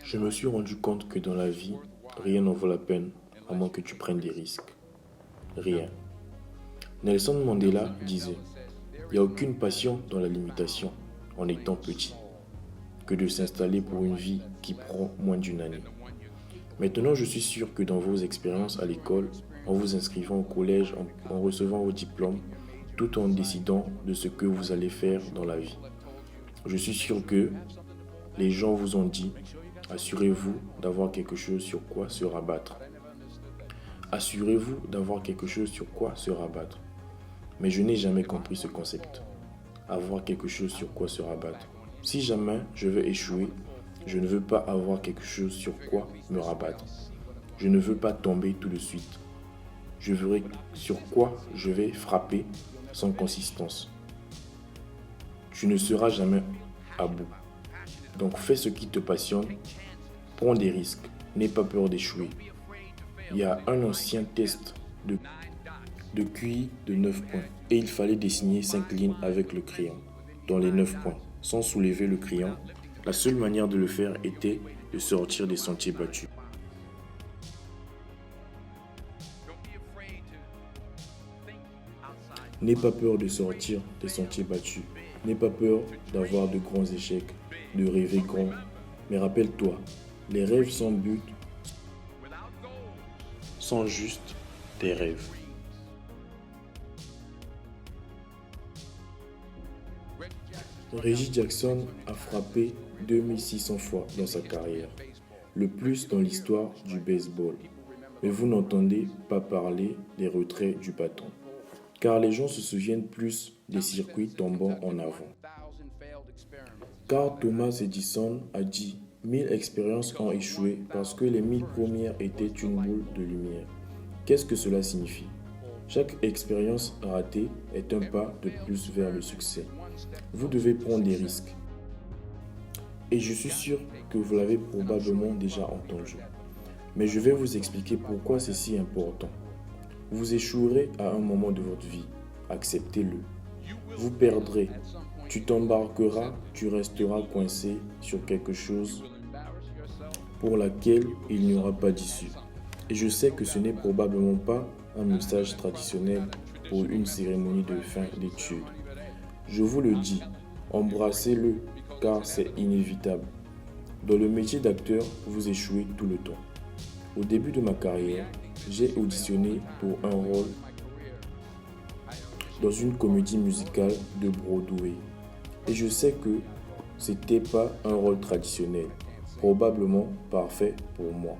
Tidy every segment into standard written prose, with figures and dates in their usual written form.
Je me suis rendu compte que dans la vie, rien n'en vaut la peine à moins que tu prennes des risques. Rien. Nelson Mandela disait, il n'y a aucune passion dans la limitation en étant petit que de s'installer pour une vie qui prend moins d'une année. Maintenant, je suis sûr que dans vos expériences à l'école, en vous inscrivant au collège, en recevant vos diplômes, tout en décidant de ce que vous allez faire dans la vie, je suis sûr que les gens vous ont dit, assurez-vous d'avoir quelque chose sur quoi se rabattre. Assurez-vous d'avoir quelque chose sur quoi se rabattre. Mais je n'ai jamais compris ce concept. Avoir quelque chose sur quoi se rabattre. Si jamais je veux échouer, je ne veux pas avoir quelque chose sur quoi me rabattre. Je ne veux pas tomber tout de suite. Je verrai sur quoi je vais frapper sans consistance. Tu ne seras jamais à bout. Donc fais ce qui te passionne, prends des risques, n'aie pas peur d'échouer. Il y a un ancien test de QI de 9 points et il fallait dessiner 5 lignes avec le crayon dans les 9 points, sans soulever le crayon. La seule manière de le faire était de sortir des sentiers battus. N'aie pas peur de sortir des sentiers battus. N'aie pas peur d'avoir de grands échecs, de rêver grand. Mais rappelle-toi, les rêves sans but sont juste des rêves. Reggie Jackson a frappé 2600 fois dans sa carrière, le plus dans l'histoire du baseball. Mais vous n'entendez pas parler des retraits du bâton, car les gens se souviennent plus des circuits tombant en avant. Car Thomas Edison a dit 1000 expériences ont échoué parce que les 1000 premières étaient une boule de lumière. Qu'est-ce que cela signifie? Chaque expérience ratée est un pas de plus vers le succès. Vous devez prendre des risques. Et je suis sûr que vous l'avez probablement déjà entendu. Mais je vais vous expliquer pourquoi c'est si important. Vous échouerez à un moment de votre vie. Acceptez-le. Vous perdrez. Tu t'embarqueras, tu resteras coincé sur quelque chose pour laquelle il n'y aura pas d'issue. Et je sais que ce n'est probablement pas un message traditionnel pour une cérémonie de fin d'études. Je vous le dis, embrassez-le car c'est inévitable. Dans le métier d'acteur, vous échouez tout le temps. Au début de ma carrière, j'ai auditionné pour un rôle dans une comédie musicale de Broadway. Et je sais que c'était pas un rôle traditionnel, probablement parfait pour moi.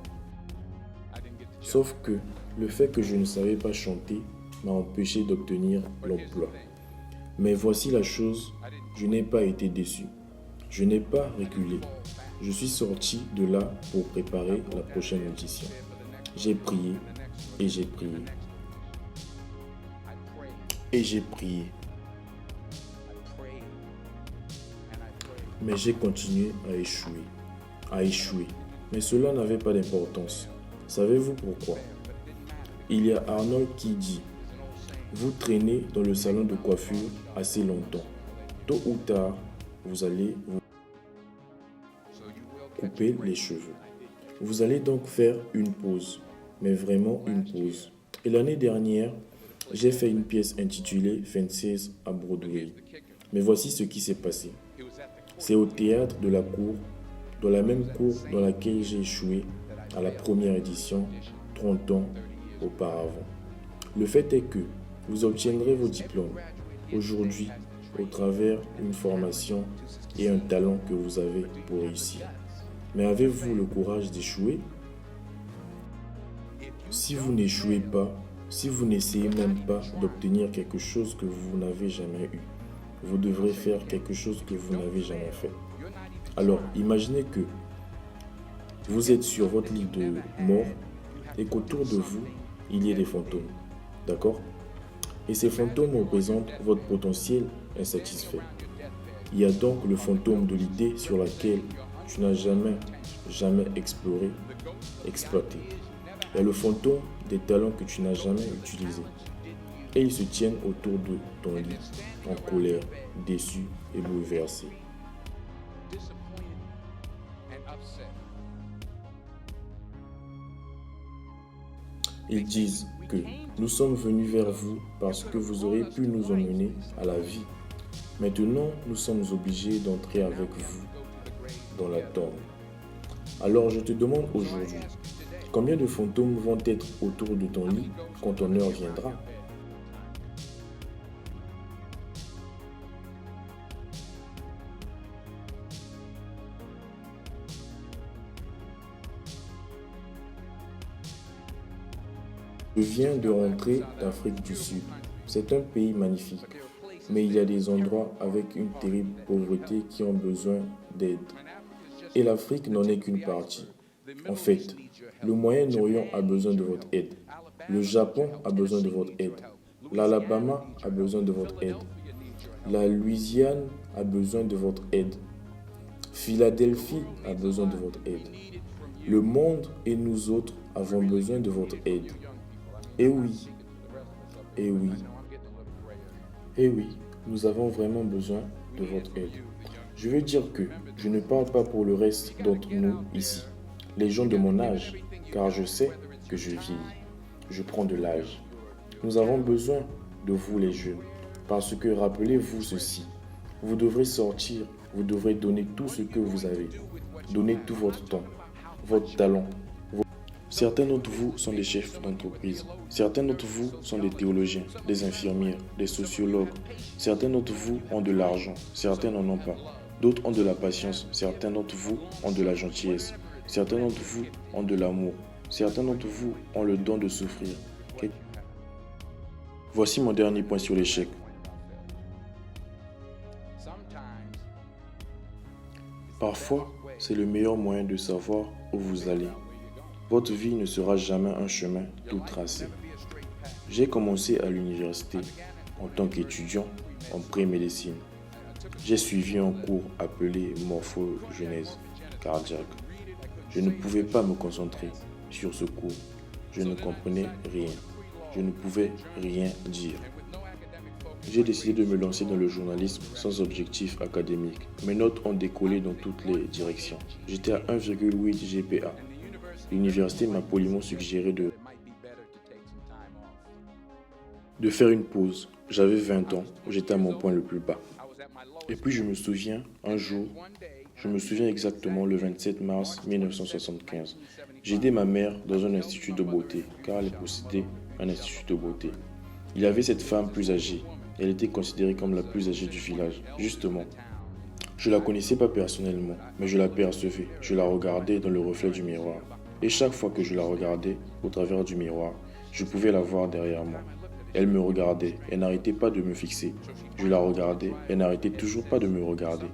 Sauf que le fait que je ne savais pas chanter m'a empêché d'obtenir l'emploi. Mais voici la chose, je n'ai pas été déçu. Je n'ai pas reculé. Je suis sorti de là pour préparer la prochaine audition. J'ai prié et j'ai prié. Et j'ai prié. Mais j'ai continué à échouer. Mais cela n'avait pas d'importance. Savez-vous pourquoi? Il y a Arnold qui dit, vous traînez dans le salon de coiffure assez longtemps. Tôt ou tard, vous allez vous couper les cheveux. Vous allez donc faire une pause, mais vraiment une pause. Et l'année dernière, j'ai fait une pièce intitulée Fences à Broadway. Mais voici ce qui s'est passé. C'est au théâtre de la cour, dans la même cour dans laquelle j'ai échoué à la première édition 30 ans auparavant. Le fait est que vous obtiendrez vos diplômes aujourd'hui au travers d'une formation et un talent que vous avez pour réussir. Mais avez-vous le courage d'échouer? Si vous n'échouez pas, si vous n'essayez même pas d'obtenir quelque chose que vous n'avez jamais eu, vous devrez faire quelque chose que vous n'avez jamais fait. Alors, imaginez que vous êtes sur votre lit de mort et qu'autour de vous, il y ait des fantômes. D'accord? Et ces fantômes représentent votre potentiel insatisfait. Il y a donc le fantôme de l'idée sur laquelle tu n'as jamais exploré, exploité. Il y a le fantôme des talents que tu n'as jamais utilisés. Et ils se tiennent autour de ton lit, en colère, déçu et bouleversé. Ils disent que nous sommes venus vers vous parce que vous auriez pu nous emmener à la vie. Maintenant, nous sommes obligés d'entrer avec vous dans la tombe. Alors je te demande aujourd'hui, combien de fantômes vont être autour de ton lit quand ton heure viendra? Je viens de rentrer d'Afrique du Sud. C'est un pays magnifique, mais il y a des endroits avec une terrible pauvreté qui ont besoin d'aide. Et l'Afrique n'en est qu'une partie. En fait, le Moyen-Orient a besoin de votre aide. Le Japon a besoin de votre aide. L'Alabama a besoin de votre aide. La Louisiane a besoin de votre aide. Philadelphie a besoin de votre aide. Le monde et nous autres avons besoin de votre aide. Et oui, et oui, et oui, nous avons vraiment besoin de votre aide. Je veux dire que je ne parle pas pour le reste d'entre nous ici, les gens de mon âge, car je sais que je vieillis. Je prends de l'âge. Nous avons besoin de vous les jeunes, parce que rappelez-vous ceci, vous devrez sortir, vous devrez donner tout ce que vous avez, donner tout votre temps, votre talent. Certains d'entre vous sont des chefs d'entreprise. Certains d'entre vous sont des théologiens, des infirmières, des sociologues. Certains d'entre vous ont de l'argent, certains n'en ont pas. D'autres ont de la patience, certains d'entre vous ont de la gentillesse. Certains d'entre vous ont de l'amour. Certains d'entre vous ont le don de souffrir. Voici mon dernier point sur l'échec. Parfois, c'est le meilleur moyen de savoir où vous allez. Votre vie ne sera jamais un chemin tout tracé. J'ai commencé à l'université en tant qu'étudiant en pré-médecine. J'ai suivi un cours appelé morphogenèse cardiaque. Je ne pouvais pas me concentrer sur ce cours. Je ne comprenais rien. Je ne pouvais rien dire. J'ai décidé de me lancer dans le journalisme sans objectif académique. Mes notes ont décollé dans toutes les directions. J'étais à 1,8 GPA. L'université m'a poliment suggéré de faire une pause. J'avais 20 ans, j'étais à mon point le plus bas. Et puis je me souviens, un jour, je me souviens exactement le 27 mars 1975. J'ai aidé ma mère dans un institut de beauté, car elle possédait un institut de beauté. Il y avait cette femme plus âgée. Elle était considérée comme la plus âgée du village, justement. Je la connaissais pas personnellement, mais je la percevais. Je la regardais dans le reflet du miroir. Et chaque fois que je la regardais au travers du miroir, je pouvais la voir derrière moi. Elle me regardait, elle n'arrêtait pas de me fixer. Je la regardais, elle n'arrêtait toujours pas de me regarder.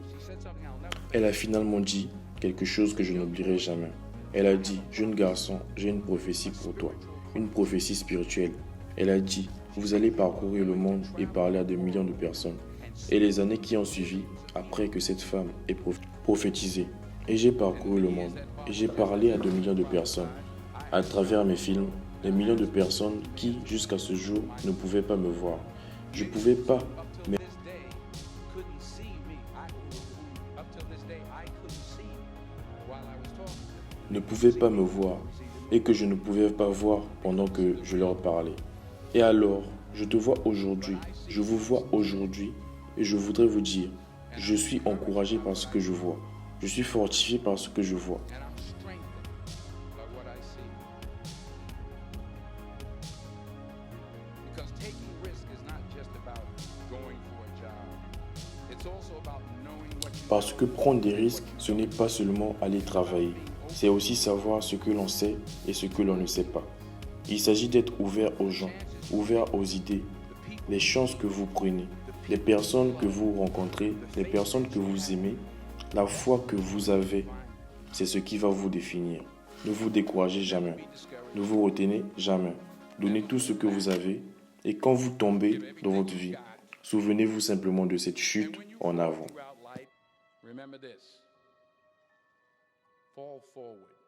Elle a finalement dit quelque chose que je n'oublierai jamais. Elle a dit, jeune garçon, j'ai une prophétie pour toi, une prophétie spirituelle. Elle a dit, vous allez parcourir le monde et parler à des millions de personnes. Et les années qui ont suivi, après que cette femme ait prophétisé, et j'ai parcouru le monde, et j'ai parlé à 2 millions de personnes. À travers mes films, des millions de personnes qui, jusqu'à ce jour, ne pouvaient pas me voir. Je ne pouvais pas, mais ne pouvaient pas me voir, et que je ne pouvais pas voir pendant que je leur parlais. Et alors, je te vois aujourd'hui, je vous vois aujourd'hui, et je voudrais vous dire, je suis encouragé par ce que je vois. Je suis fortifié par ce que je vois. Parce que prendre des risques, ce n'est pas seulement aller travailler, c'est aussi savoir ce que l'on sait et ce que l'on ne sait pas. Il s'agit d'être ouvert aux gens, ouvert aux idées, les chances que vous prenez, les personnes que vous rencontrez, les personnes que vous aimez, la foi que vous avez, c'est ce qui va vous définir. Ne vous découragez jamais, ne vous retenez jamais. Donnez tout ce que vous avez et quand vous tombez dans votre vie, souvenez-vous simplement de cette chute en avant. Remember this. Fall forward.